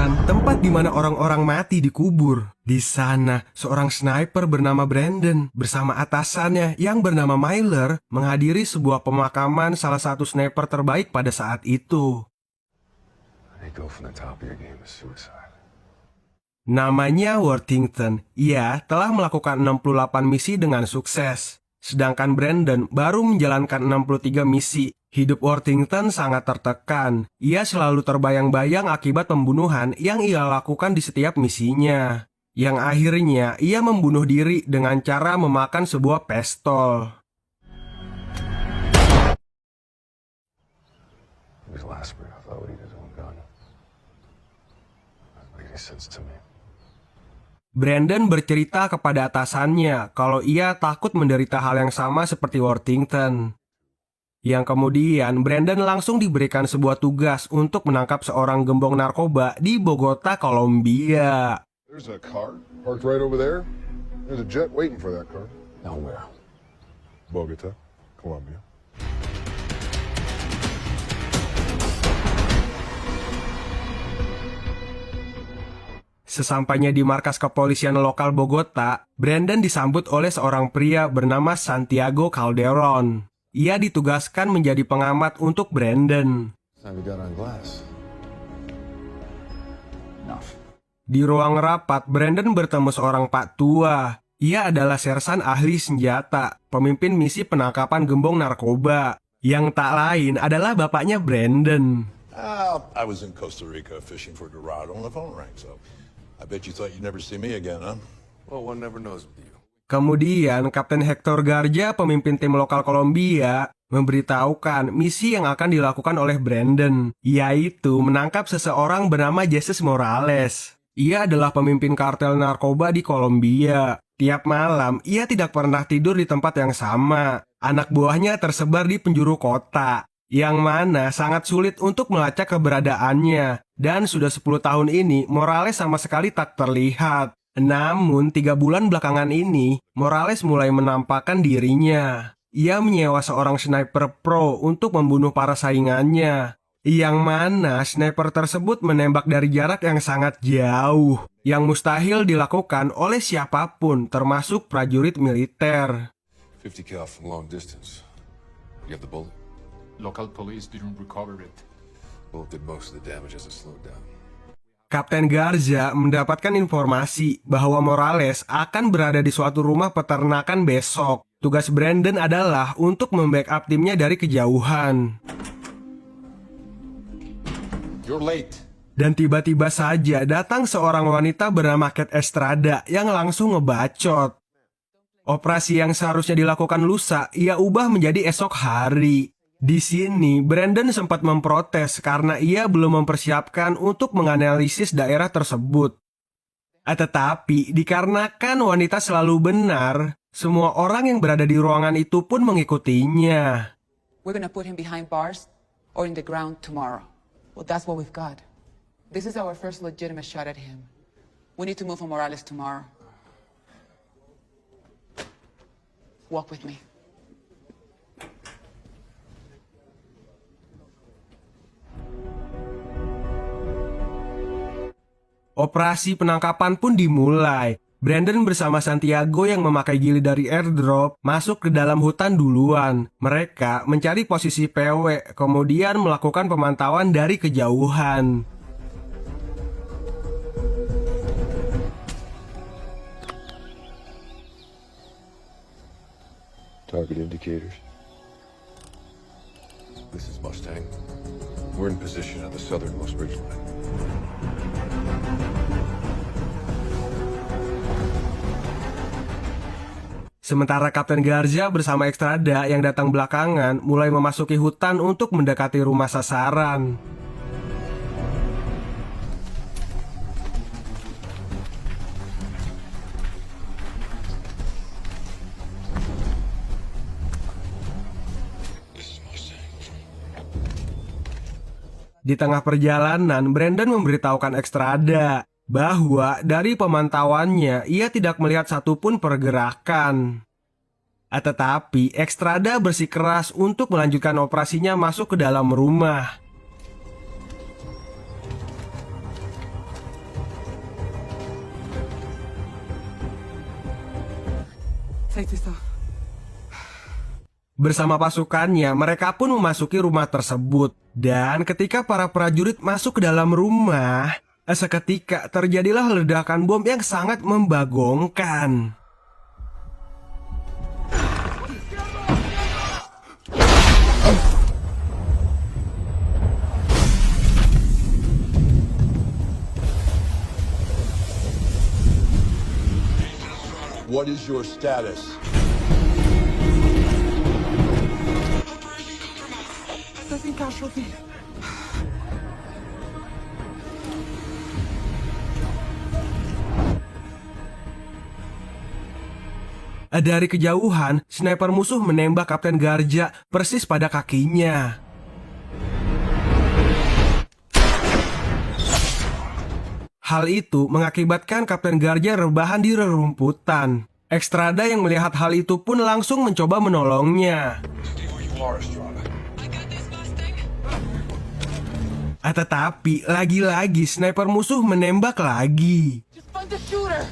kuburan, tempat di mana orang-orang mati dikubur. Di sana, seorang sniper bernama Brandon bersama atasannya yang bernama Myler menghadiri sebuah pemakaman salah satu sniper terbaik pada saat itu. Namanya Worthington. Ia telah melakukan 68 misi dengan sukses. Sedangkan Brandon baru menjalankan 63 misi. Hidup Worthington sangat tertekan. Ia selalu terbayang-bayang akibat pembunuhan yang ia lakukan di setiap misinya. Yang akhirnya ia membunuh diri dengan cara memakan sebuah pistol. Brandon bercerita kepada atasannya kalau ia takut menderita hal yang sama seperti Worthington. Yang kemudian Brandon langsung diberikan sebuah tugas untuk menangkap seorang gembong narkoba di Bogota, Kolombia. There's a car parked right over there. There's a jet waiting for that car. Now where? Bogota, Colombia. Sesampainya di markas kepolisian lokal Bogota, Brandon disambut oleh seorang pria bernama Santiago Calderon. Ia ditugaskan menjadi pengamat untuk Brandon. Di ruang rapat, Brandon bertemu seorang pak tua. Ia adalah sersan ahli senjata, pemimpin misi penangkapan gembong narkoba. Yang tak lain adalah bapaknya Brandon. I was in Costa Rica fishing for Dorado and the phone rang, so I bet you thought you'd never see me again, huh? Well, one never knows with you. Kemudian, Kapten Hector Garza, pemimpin tim lokal Kolombia, memberitahukan misi yang akan dilakukan oleh Brandon, yaitu menangkap seseorang bernama Jesus Morales. Ia adalah pemimpin kartel narkoba di Kolombia. Tiap malam, ia tidak pernah tidur di tempat yang sama. Anak buahnya tersebar di penjuru kota, yang mana sangat sulit untuk melacak keberadaannya. Dan sudah 10 tahun ini, Morales sama sekali tak terlihat. Namun, 3 bulan belakangan ini, Morales mulai menampakkan dirinya. Ia menyewa seorang sniper pro untuk membunuh para saingannya. Yang mana sniper tersebut menembak dari jarak yang sangat jauh, yang mustahil dilakukan oleh siapapun, termasuk prajurit militer. 50 cal from long distance. You have the bullet? Local police didn't recover it. Bullet did most of the damage as it slowed down. Kapten Garza mendapatkan informasi bahwa Morales akan berada di suatu rumah peternakan besok. Tugas Brandon adalah untuk membackup timnya dari kejauhan. You're late. Dan tiba-tiba saja datang seorang wanita bernama Kate Estrada yang langsung ngebacot. Operasi yang seharusnya dilakukan lusa, ia ubah menjadi esok hari. Di sini, Brandon sempat memprotes karena ia belum mempersiapkan untuk menganalisis daerah tersebut. Tetapi, dikarenakan wanita selalu benar, semua orang yang berada di ruangan itu pun mengikutinya. We're gonna put him behind bars or in the ground tomorrow. Well, that's what we've got. This is our first legitimate shot at him. We need to move on Morales tomorrow. Walk with me. Operasi penangkapan pun dimulai. Brandon bersama Santiago yang memakai gili dari airdrop masuk ke dalam hutan duluan. Mereka mencari posisi PW, kemudian melakukan pemantauan dari kejauhan. Target indicators. This is Mustang. We're in position at the southernmost ridgeline. Sementara Kapten Garza bersama Estrada yang datang belakangan mulai memasuki hutan untuk mendekati rumah sasaran. Di tengah perjalanan, Brandon memberitahukan Estrada bahwa dari pemantauannya ia tidak melihat satupun pergerakan. Tetapi Estrada bersikeras untuk melanjutkan operasinya masuk ke dalam rumah. take this off. Bersama pasukannya, mereka pun memasuki rumah tersebut. Dan ketika para prajurit masuk ke dalam rumah, seketika terjadilah ledakan bom yang sangat membagongkan. What is your status? Nothing casualty. Dari kejauhan, sniper musuh menembak Kapten Garja persis pada kakinya. Hal itu mengakibatkan Kapten Garja rebahan di rerumputan. Ekstrada yang melihat hal itu pun langsung mencoba menolongnya. Tetapi lagi-lagi sniper musuh menembak lagi. Just find the shooter.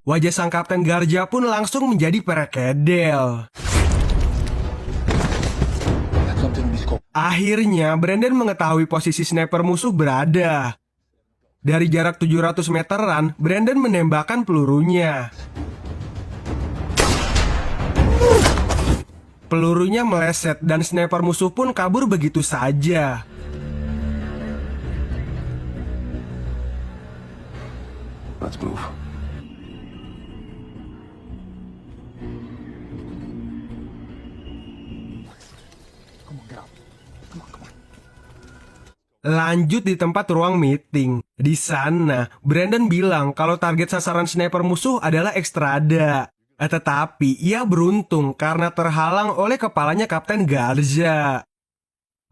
Wajah sang Kapten Garja pun langsung menjadi perekedel. Akhirnya, Brandon mengetahui posisi sniper musuh berada. Dari jarak 700 meteran, Brandon menembakkan pelurunya. Pelurunya meleset dan sniper musuh pun kabur begitu saja. Let's move. Lanjut di tempat ruang meeting. Di sana, Brandon bilang kalau target sasaran sniper musuh adalah Ekstrada. Tetapi ia beruntung karena terhalang oleh kepalanya Kapten Garza.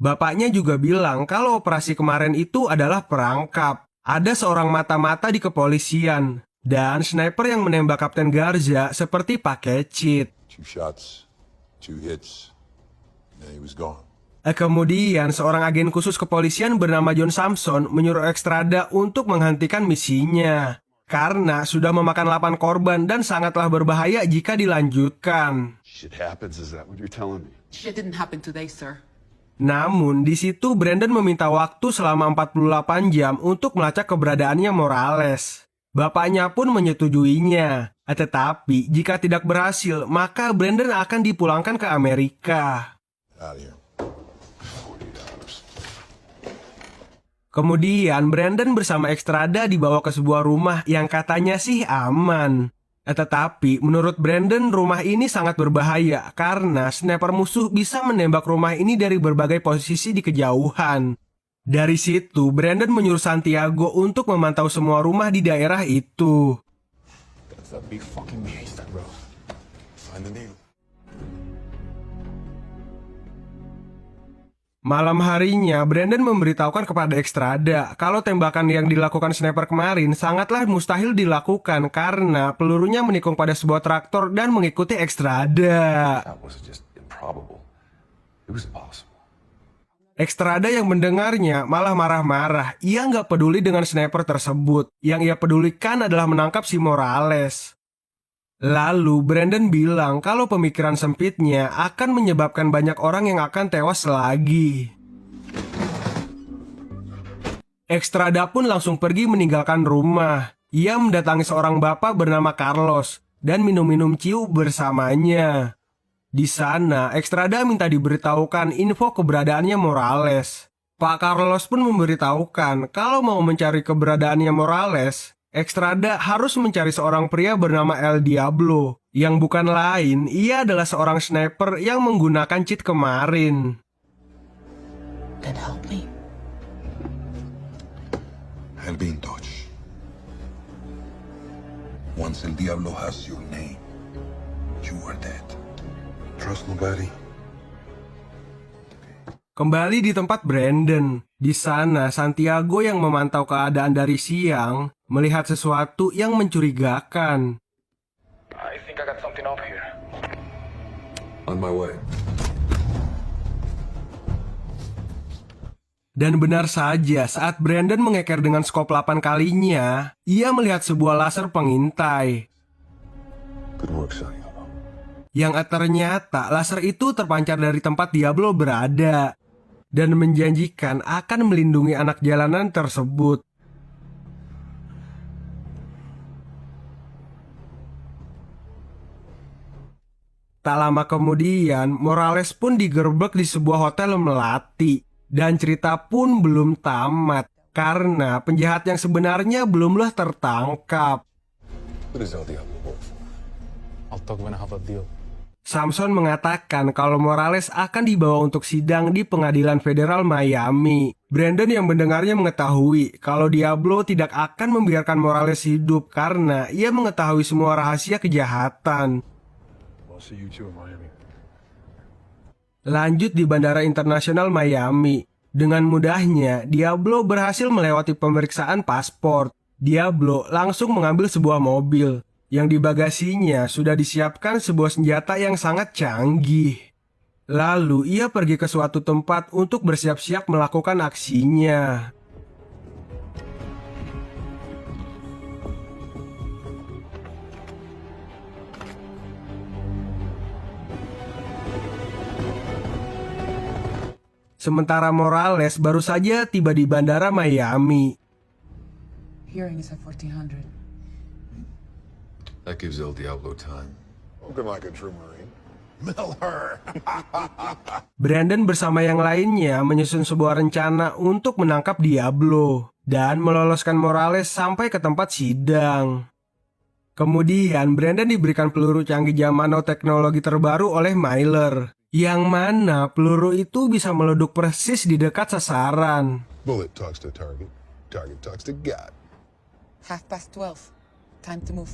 Bapaknya juga bilang kalau operasi kemarin itu adalah perangkap. Ada seorang mata-mata di kepolisian. Dan sniper yang menembak Kapten Garza seperti pakai cheat. 2 shots, 2 hits, and then he was gone. Kemudian seorang agen khusus kepolisian bernama John Samson menyuruh Ekstrada untuk menghentikan misinya. Karena sudah memakan 8 korban dan sangatlah berbahaya jika dilanjutkan. Shit happens, is that what you're telling me? Shit didn't happen today, sir. Namun di situ Brandon meminta waktu selama 48 jam untuk melacak keberadaannya Morales. Bapaknya pun menyetujuinya. Tetapi jika tidak berhasil, maka Brandon akan dipulangkan ke Amerika. Out of here. Kemudian Brandon bersama Ekstrada dibawa ke sebuah rumah yang katanya sih aman. Tetapi menurut Brandon rumah ini sangat berbahaya karena sniper musuh bisa menembak rumah ini dari berbagai posisi di kejauhan. Dari situ Brandon menyuruh Santiago untuk memantau semua rumah di daerah itu. That's a big fucking haystack, bro. Find the needle. Malam harinya, Brandon memberitahukan kepada Ekstrada kalau tembakan yang dilakukan sniper kemarin sangatlah mustahil dilakukan karena pelurunya menikung pada sebuah traktor dan mengikuti Ekstrada. That was just improbable. It was impossible. Ekstrada yang mendengarnya malah marah-marah. Ia nggak peduli dengan sniper tersebut. Yang ia pedulikan adalah menangkap si Morales. Lalu Brandon bilang kalau pemikiran sempitnya akan menyebabkan banyak orang yang akan tewas lagi. Ekstrada pun langsung pergi meninggalkan rumah. Ia mendatangi seorang bapak bernama Carlos dan minum-minum ciu bersamanya. Di sana, Ekstrada minta diberitahukan info keberadaannya Morales. Pak Carlos pun memberitahukan kalau mau mencari keberadaannya Morales, Ekstrada harus mencari seorang pria bernama El Diablo, yang bukan lain, ia adalah seorang sniper yang menggunakan cheat kemarin. Then help me. I'll be in touch. Once El Diablo has your name, you are dead. Trust nobody. Kembali di tempat Brandon. Di sana, Santiago yang memantau keadaan dari siang melihat sesuatu yang mencurigakan. I think I got something up here. On my way. Dan benar saja, saat Brandon mengeker dengan skop 8 kalinya, ia melihat sebuah laser pengintai. Good work, Santiago. Yang ternyata laser itu terpancar dari tempat Diablo berada dan menjanjikan akan melindungi anak jalanan tersebut. Tak lama kemudian, Morales pun digerebek di sebuah hotel melati. Dan cerita pun belum tamat, karena penjahat yang sebenarnya belumlah tertangkap. What does El Diablo work for? I'll talk when I have a deal. Samson mengatakan kalau Morales akan dibawa untuk sidang di pengadilan federal Miami. Brandon yang mendengarnya mengetahui kalau Diablo tidak akan membiarkan Morales hidup karena ia mengetahui semua rahasia kejahatan. I'll see you two in Miami. Lanjut di Bandara Internasional Miami. Dengan mudahnya, Diablo berhasil melewati pemeriksaan paspor. Diablo langsung mengambil sebuah mobil. Yang di bagasinya sudah disiapkan sebuah senjata yang sangat canggih. Lalu ia pergi ke suatu tempat untuk bersiap-siap melakukan aksinya. Sementara Morales baru saja tiba di Bandara Miami. Hearing is at 1400. That gives El Diablo time. Looking like a true Marine. Miller! Brandon bersama yang lainnya menyusun sebuah rencana untuk menangkap Diablo dan meloloskan Morales sampai ke tempat sidang. Kemudian Brandon diberikan peluru canggih zaman now teknologi terbaru oleh Miller, yang mana peluru itu bisa meleduk persis di dekat sasaran. Bullet talks to target. Target talks to God. 12:30. Time to move.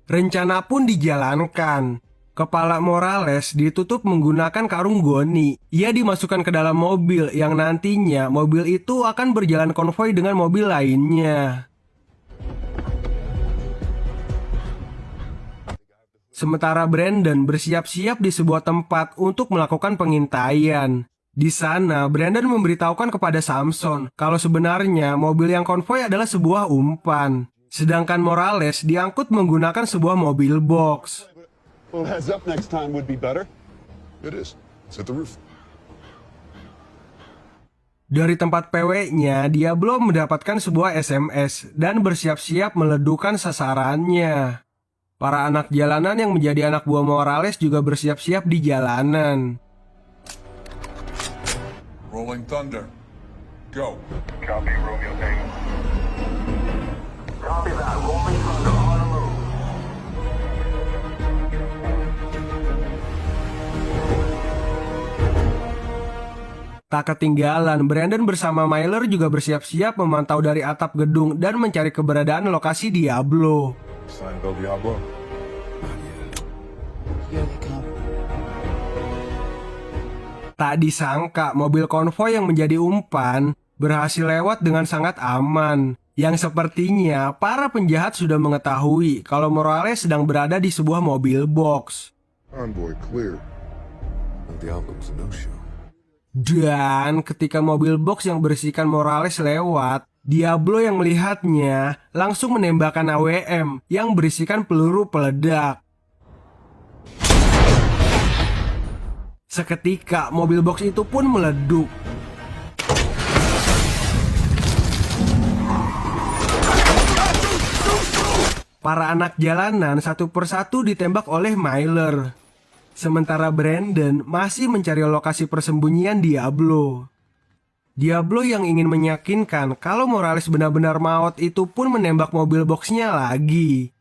Rencana pun dijalankan. Kepala Morales ditutup menggunakan karung goni. Ia dimasukkan ke dalam mobil yang nantinya mobil itu akan berjalan konvoi dengan mobil lainnya. Sementara Brandon bersiap-siap di sebuah tempat untuk melakukan pengintaian. Di sana, Brandon memberitahukan kepada Samson kalau sebenarnya mobil yang konvoi adalah sebuah umpan. Sedangkan Morales diangkut menggunakan sebuah mobil box. Well, heads up next time would be better. It is. It's at the roof. Dari tempat PW-nya, Diablo mendapatkan sebuah SMS dan bersiap-siap meledukkan sasarannya. Para anak jalanan yang menjadi anak buah Morales juga bersiap-siap di jalanan. Rolling Thunder. Go. Copy, Romeo Tango. Copy that. Rolling Thunder on the move. Tak ketinggalan, Brandon bersama Miller juga bersiap-siap memantau dari atap gedung dan mencari keberadaan lokasi Diablo. Sign of El Diablo. Here they come. Tak disangka mobil konvoi yang menjadi umpan berhasil lewat dengan sangat aman. Yang sepertinya para penjahat sudah mengetahui kalau Morales sedang berada di sebuah mobil box. Convoy clear. El Diablo was a no-show. Dan ketika mobil box yang berisikan Morales lewat, Diablo yang melihatnya langsung menembakkan AWM yang berisikan peluru peledak. Seketika mobil box itu pun meleduk. Para anak jalanan satu persatu ditembak oleh Miller. Sementara Brandon masih mencari lokasi persembunyian Diablo. Diablo yang ingin meyakinkan kalau Morales benar-benar maut itu pun menembak mobil boxnya lagi.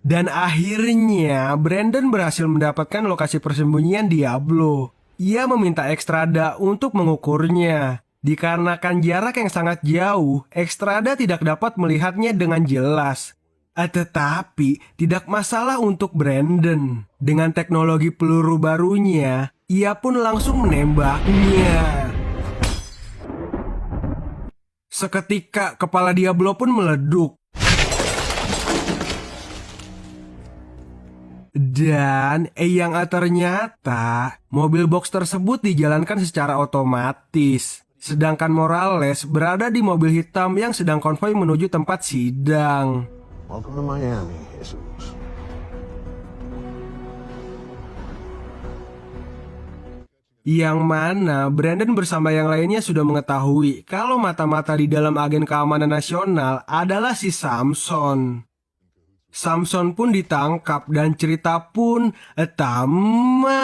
Dan akhirnya Brandon berhasil mendapatkan lokasi persembunyian Diablo. Ia meminta Exstrada untuk mengukurnya. Dikarenakan jarak yang sangat jauh, Exstrada tidak dapat melihatnya dengan jelas. Tetapi tidak masalah untuk Brandon. Dengan teknologi peluru barunya, ia pun langsung menembaknya. Seketika kepala Diablo pun meleduk. Dan ternyata mobil box tersebut dijalankan secara otomatis. Sedangkan Morales berada di mobil hitam yang sedang konvoi menuju tempat sidang. Welcome to Miami, Jesus. Yang mana Brandon bersama yang lainnya sudah mengetahui kalau mata-mata di dalam agen keamanan nasional adalah si Samson. Samson pun ditangkap dan cerita pun tamat.